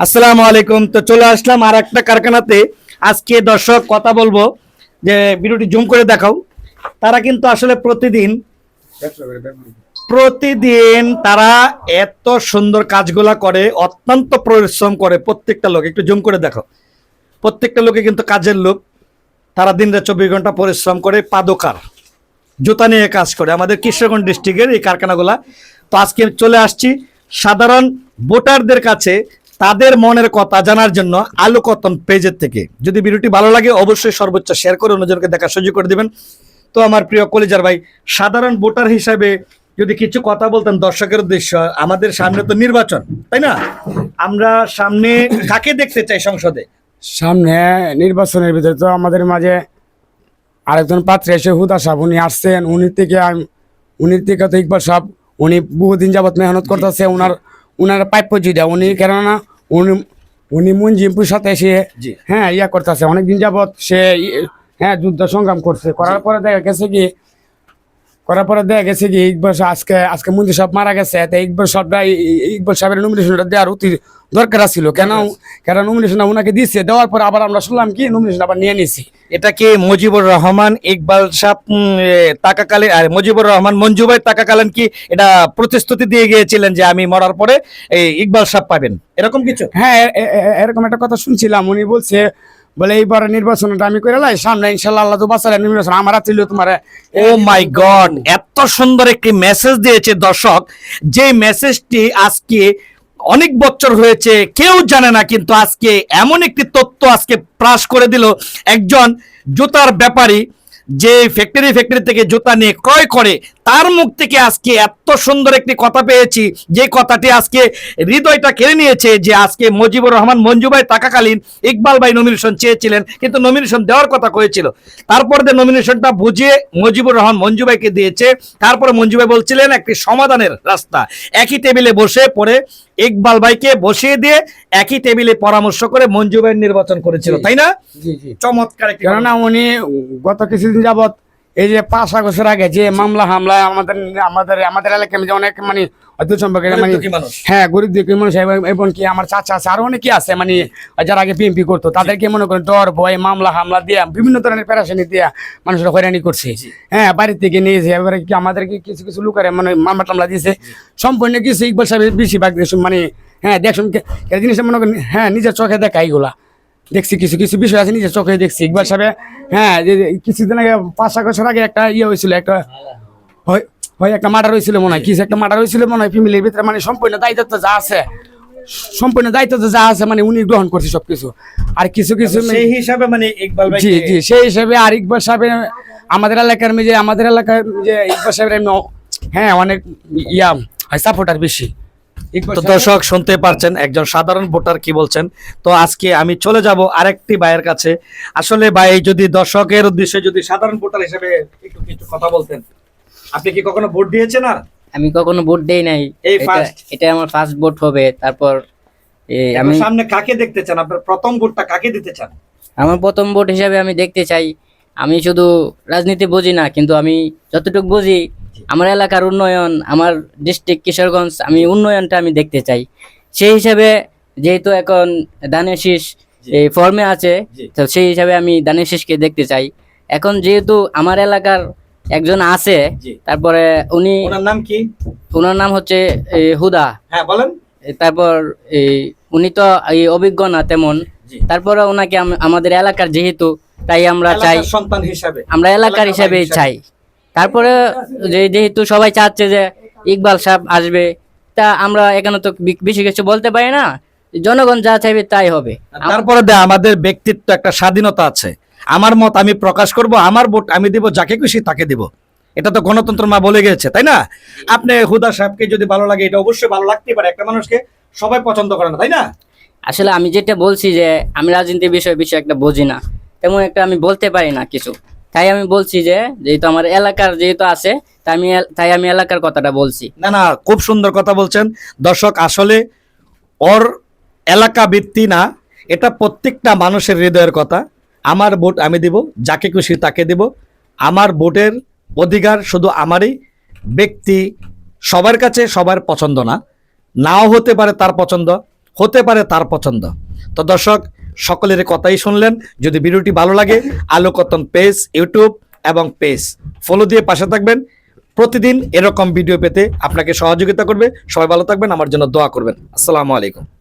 আসসালামু আলাইকুম। তো চলে আসলাম আর একটা কারখানাতে। আজকে দর্শক কথা বলবো যে ভিডিওটি জুম করে দেখাও। তারা কিন্তু আসলে প্রতিদিন প্রতিদিন তারা এত সুন্দর কাজগুলা করে, অত্যন্ত পরিশ্রম করে প্রত্যেকটা লোক। একটু জুম করে দেখো, প্রত্যেকটা লোকে কিন্তু কাজের লোক। তারা দিন রাত 24 ঘন্টা পরিশ্রম করে, পাদকার জুতা নিয়ে কাজ করে আমাদের কিশোরগঞ্জ ডিস্ট্রিক্টের এই কারখানাগুলা। তো আজকে চলে আসছি সাধারণ ভোটারদের কাছে তাদের মনের কথা জানার জন্য আলো কতন পেজের থেকে। যদি ভিডিওটি ভালো লাগে অবশ্যই সর্বোচ্চ শেয়ার করে অন্যজনকে দেখার সুযোগ করে দিবেন। তো আমার প্রিয় কলিজার ভাই, সাধারণ ভোটার হিসাবে যদি কিছু কথা বলতেন দর্শকের উদ্দেশ্য। আমাদের সামনে তো নির্বাচন, তাই না? আমরা সামনে কাকে দেখতে চাই সংসদে? সামনে নির্বাচনের ভিতরে তো আমাদের মাঝে আরেকজন পাত্রে এসে হুদা সাহেব উনি আসছেন। উনির থেকে তো ইকবাল সাহেব উনি বহুদিন যাবত মেহনত করতেছে। উনার প্রাপ্য যেটা উনি, কেননা উনি উনি মুঞ্জিমপুর সাথে এসে জি। ইয়া করতেছে অনেকদিন যাবত সে যুদ্ধ সংগ্রাম করছে। করার পরে দেখা গেছে কি ইকবাল সাহেব আজকে মন্ত্রী সাহেব মারা গেছে। তাই ইকবাল সাহেবের নমিনেশনটা দেওয়ার অতি দরকার ছিল। কেন নমিনেশন উনাকে দিচ্ছে, দেওয়ার পর আবার আমরা শুনলাম কি নমিনেশন আবার নিয়ে নিছি। এটা কি মুজিবুর রহমান ইকবাল সাহেব টাকাকালীন, আর মুজিবুর রহমান মঞ্জু ভাই টাকাকালীন কি এটা প্রতিশ্রুতি দিয়ে গিয়েছিলেন যে আমি মরার পরে এই ইকবাল সাহেব পাবেন, এরকম কিছু? হ্যাঁ, এরকম একটা কথা শুনছিলাম। উনি বলছে বলে এইবার নির্বাচনটা আমি করে লাই, সামনে ইনশাল্লাহ আল্লাহ তো বাঁচালে নির্বাচন আমার ছিল তোমার। ও মাই গড, এত সুন্দর একটি মেসেজ দিয়েছে দর্শক, যে মেসেজটি আজকে অনেক বছর হয়েছে কেউ জানে না, কিন্তু আজকে এমন একটি তথ্য আজকে প্রকাশ করে দিল একজন জুতার ব্যাপারী, যে ফ্যাক্টরি থেকে জুতা নিয়ে ক্রয় করে, তার মুখ থেকে আজকে এত সুন্দর একটি কথা পেয়েছি, যে কথাটি আজকে হৃদয়টা কেড়ে নিয়েছে। যে আজকে মুজিবুর রহমান মঞ্জু ভাই টাকাকালীন ইকবাল ভাই নমিনেশন চেয়েছিলেন, কিন্তু নমিনেশন দেওয়ার কথা হয়েছিল। তারপরে নমিনেশনটা বুঝিয়ে মুজিবুর রহমান মঞ্জু ভাইকে দিয়েছে। তারপরে মঞ্জু ভাই বলছিলেন একটি সমাধানের রাস্তা, একই টেবিলে বসে পড়ে ইকবাল ভাইকে বসিয়ে দিয়ে একই টেবিলে পরামর্শ করে মঞ্জু ভাই নির্বাচন করেছিল, তাই না? জি জি, চমৎকার একটি। কেননা উনি গত কিছুদিন যাবত এই যে 5 বছর আগে যে মামলা হামলা আমাদের আমাদের আমাদের এলাকায় যে অনেক অদ্ভুত সম্পর্কে গরিব দুঃখী মানুষ এবং কি আমার চাচা আছে আরো অনেকে আছে যারা আগে পিএমপি করতো, তাদেরকে মনে করেন ডর ভয় মামলা হামলা দিয়া বিভিন্ন ধরনের পেরেশানি দিয়া মানুষের হয়রানি করছে। বাড়ির থেকে নিয়েছে, এবারে কি আমাদেরকে কিছু কিছু লোকের মামলা টামলা দিয়েছে। সম্পূর্ণ কিছু ইকবাল সাহেবের বেশিরভাগ দেখুন জিনিসটা মনে করেন নিজের চোখে দেখা এইগুলা দেখছি। কিছু কিছু বিষয় আছে নিজের চোখে দেখছি। ইকবাল সাহেব কিছুদিন আগে 5-6 বছর আগে একটা হয়েছিল, একটা মার্ডার হয়েছিল মনে হয়, কিছু একটা মার্ডার হয়েছিল মনে হয় ফ্যামিলির ভিতরে। সম্পূর্ণ দায়িত্ব যা আছে উনি গ্রহণ করছে সবকিছু। আর কিছু কিছু সেই হিসাবে ইকবাল ভাই, জি জি, সেই হিসাবে। আর ইকবাল সাহেব আমাদের এলাকার যে ইকবাল সাহেবের অনেক সাপোর্টার বেশি। তো দর্শক শুনতে পারছেন একজন সাধারণ ভোটার কি বলছেন। তো আজকে আমি চলে যাব আরেকটি ভাইয়ের কাছে। আসলে ভাই, যদি দর্শকের উদ্দেশ্যে যদি সাধারণ ভোটার হিসেবে একটু কিছু কথা বলতেন। আপনি কি কখনো ভোট দিয়েছেন? আর আমি কখনো ভোট দেই নাই, এটা আমার ফার্স্ট ভোট হবে। তারপর আমি সামনে কাকে দেখতে চান? আপনার প্রথম ভোটটা কাকে দিতে চান? আমার প্রথম ভোট হিসাবে আমি দেখতে চাই, আমি শুধু রাজনীতি বুঝি না, কিন্তু আমি যতটুকু বুঝি আমার এলাকার উন্নয়ন, আমার ডিস্ট্রিক্ট কিশোরগঞ্জ, আমি উন্নয়নটা আমি দেখতে চাই। সেই হিসাবে যেহেতু এখন ধানের শীষ এই ফর্মে আছে, তো সেই হিসাবে আমি ধানের শীষকে দেখতে চাই। এখন যেহেতু আমার এলাকার একজন আছে, তারপরে ওনার নাম কি? ওনার নাম হচ্ছে হুদা। হ্যাঁ বলেন। তারপর উনি তো এই অভিজ্ঞ না তেমন, তারপরে ওনাকে আমাদের এলাকার যেহেতু, তাই আমরা চাই সন্তান হিসাবে, আমরা এলাকার হিসাবে চাই। তারপরে যেহেতু সবাই চাচ্ছে যে ইকবাল সাহেব আসবে, তা আমরা এখানে তো বেশি কিছু বলতে পারি না, জনগণ যা চাইবে তাই হবে। তারপরে আমাদের ব্যক্তিত্ব একটা স্বাধীনতা আছে, আমার মত আমি প্রকাশ করব, আমার ভোট আমি দিব যাকে খুশি তাকে দিব। এটা তো গণতন্ত্র মা বলে গেছে, তাই না? আপনি হুদা সাহেবকে যদি ভালো লাগে, এটা অবশ্যই ভালো লাগতে পারে, একটা মানুষকে সবাই পছন্দ করে না, তাই না? আসলে আমি যেটা বলছি যে আমি রাজনীতির বিষয় একটা বুঝি না, তেমন একটা আমি বলতে পারি না কিছু। তাই আমি বলছি যে যেহেতু আমার এলাকার যেহেতু আছে, তাই আমি এলাকার কথাটা বলছি। না না, খুব সুন্দর কথা বলছেন দর্শক। আসলে ওর এলাকা ভিত্তি না, এটা প্রত্যেকটা মানুষের হৃদয়ের কথা। আমার ভোট আমি দিব যাকে খুশি তাকে দিব, আমার ভোটের অধিকার শুধু আমারই। ব্যক্তি সবার কাছে সবার পছন্দ না, নাও হতে পারে তার পছন্দ, হতে পারে তার পছন্দ। তো দর্শক, সকলের কথাই শুনলেন। যদি ভিডিওটি ভালো লাগে, আলোকতন পেজ ইউটিউব এবং পেজ ফলো দিয়ে পাশে থাকবেন। প্রতিদিন এরকম ভিডিও পেতে আপনাকে সহযোগিতা করবে। সবাই ভালো থাকবেন, আমার জন্য দোয়া করবেন। আসসালামু আলাইকুম।